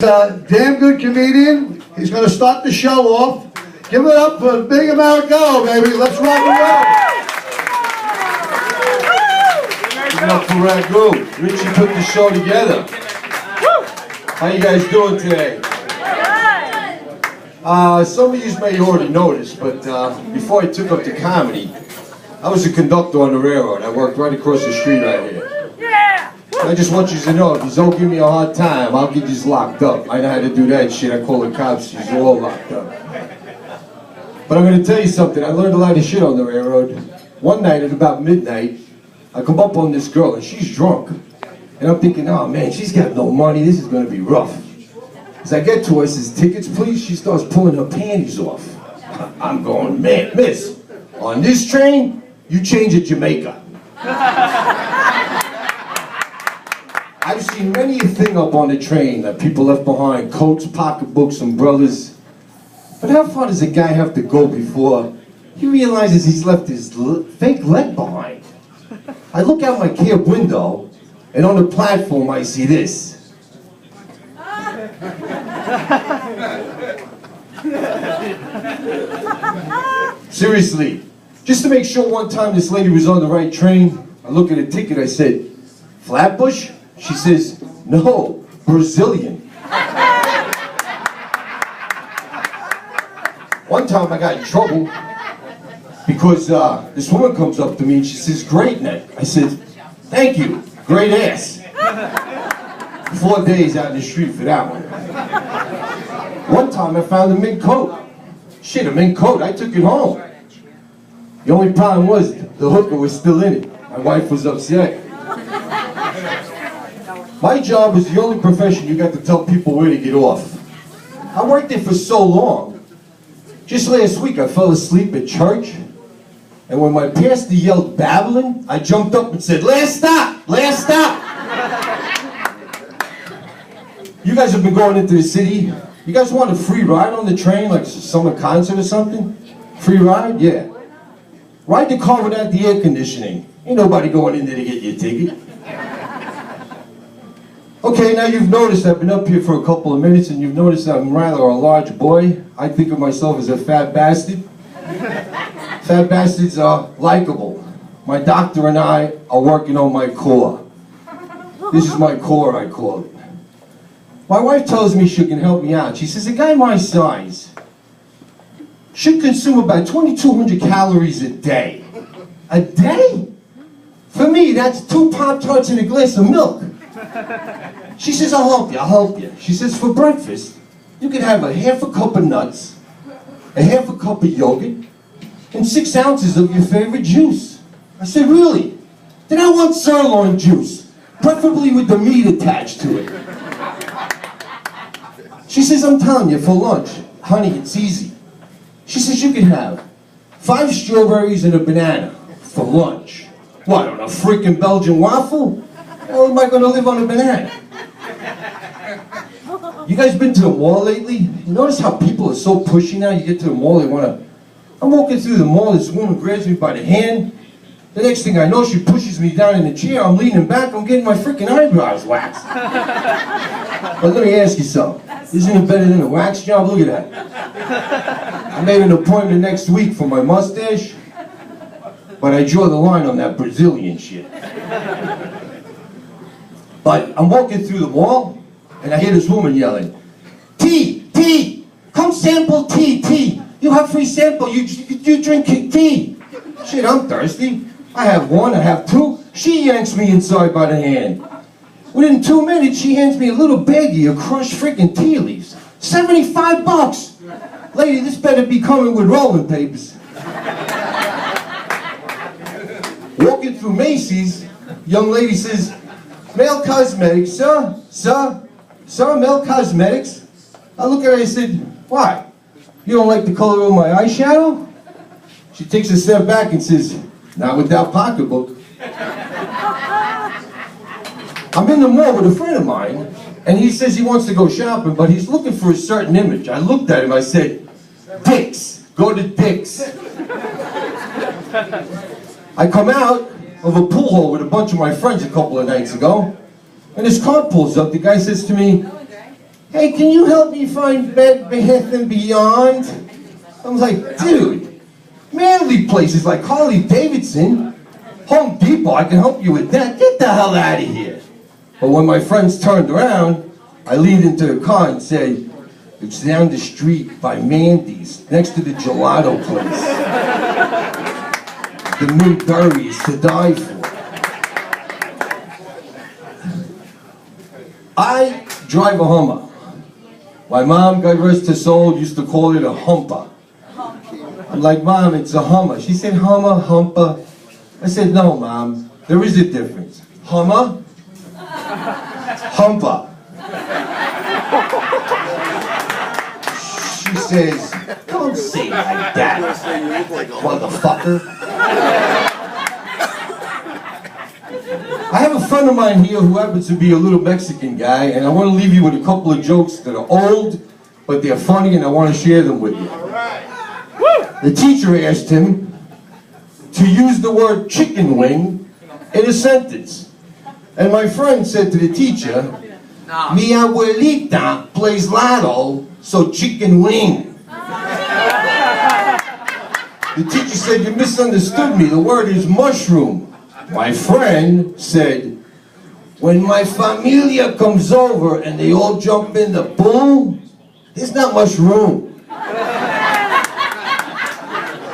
Damn good comedian. He's going to start the show off. Give it up for Big Americo, baby. Let's rock and roll. Give it up for Ragu. Richie put the show together. How you guys doing today? Some of you may already noticed, but before I took up to comedy, I was a conductor on the railroad. I worked right across the street right here. I just want you to know, if you don't give me a hard time, I'll get you locked up. I know how to do that shit. I call the cops. You're all locked up. But I'm going to tell you something. I learned a lot of shit on the railroad. One night at about midnight, I come up on this girl, and she's drunk. And I'm thinking, oh man, she's got no money. This is going to be rough. As I get to her, I says, tickets please. She starts pulling her panties off. I'm going, man, miss, on this train, you change at Jamaica. I've seen many a thing up on the train that people left behind, coats, pocketbooks, umbrellas. But how far does a guy have to go before he realizes he's left his fake leg behind? I look out my cab window, and on the platform I see this. Seriously, just to make sure one time this lady was on the right train, I look at the ticket, I said, Flatbush? She says, no, Brazilian. One time I got in trouble because this woman comes up to me and she says, great neck. I said, thank you, great ass. 4 days out in the street for that one. One time I found a mink coat. Shit, a mink coat, I took it home. The only problem was the hooker was still in it. My wife was upset. My job is the only profession you got to tell people where to get off. I worked there for so long. Just last week I fell asleep at church, and when my pastor yelled Babylon, I jumped up and said, last stop, last stop. You guys have been going into the city. You guys want a free ride on the train, like a summer concert or something? Free ride? Yeah. Ride the car without the air conditioning. Ain't nobody going in there to get your ticket. Okay, now you've noticed I've been up here for a couple of minutes, and you've noticed I'm rather a large boy. I think of myself as a fat bastard. Fat bastards are likable. My doctor and I are working on my core. This is my core, I call it. My wife tells me she can help me out. She says, a guy my size should consume about 2,200 calories a day. A day? For me, that's 2 Pop-Tarts and a glass of milk. She says, I'll help you, I'll help you. She says, for breakfast, you can have a half a cup of nuts, a half a cup of yogurt, and 6 ounces of your favorite juice. I said, really? Then I want sirloin juice, preferably with the meat attached to it. She says, I'm telling you, for lunch, honey, it's easy. She says, you can have 5 strawberries and a banana for lunch. What, on a freaking Belgian waffle? How am I going to live on a banana? You guys been to the mall lately? You notice how people are so pushy now? You get to the mall, they want to... I'm walking through the mall, this woman grabs me by the hand. The next thing I know, she pushes me down in the chair. I'm leaning back, I'm getting my freaking eyebrows waxed. But let me ask you something. Isn't it better than a wax job? Look at that. I made an appointment next week for my mustache, but I draw the line on that Brazilian shit. But I'm walking through the mall, and I hear this woman yelling, tea, tea, come sample tea, tea. You have free sample, you drink tea. Shit, I'm thirsty. I have 1, I have 2. She yanks me inside by the hand. Within 2 minutes, she hands me a little baggie of crushed freaking tea leaves. 75 bucks. Lady, this better be coming with rolling papers. Walking through Macy's, young lady says, male cosmetics, sir, male cosmetics. I look at her and I said, why? You don't like the color of my eyeshadow? She takes a step back and says, not without pocketbook. I'm in the mall with a friend of mine, and he says he wants to go shopping, but he's looking for a certain image. I looked at him, I said, Dick's, go to Dick's. I come out of a pool hall with a bunch of my friends a couple of nights ago, and this car pulls up. The guy says to me, hey, can you help me find Bed Bath & Beyond? I was like, dude, manly places like Harley Davidson, Home Depot, I can help you with that. Get the hell out of here. But when my friends turned around, I leaned into the car and said, it's down the street by Mandy's, next to the gelato place. The Newberry is to die for. I drive a Hummer. My mom, God rest her soul, used to call it a humper. I'm like, Mom, it's a Hummer. She said, Hummer, humper. I said, no, Mom, there is a difference. Hummer, humper. She says, don't say like that, motherfucker. I have a friend of mine here who happens to be a little Mexican guy, and I want to leave you with a couple of jokes that are old, but they're funny, and I want to share them with you. The teacher asked him to use the word chicken wing in a sentence. And my friend said to the teacher, mi abuelita plays lotto, so chicken wing. The teacher said, you misunderstood me, the word is mushroom. My friend said, when my familia comes over and they all jump in the pool, there's not much room.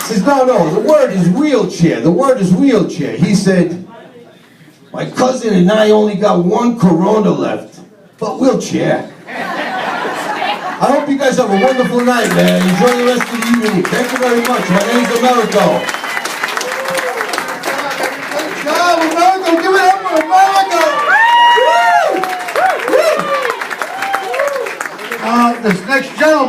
He says, no, the word is wheelchair. The word is wheelchair. He said, my cousin and I only got one Corona left, but wheelchair. I hope you guys have a wonderful night, man. Enjoy the rest of the evening. Thank you very much. My name's Americo. Good job, Americo. Give it up for Americo. Woo! This next gentleman.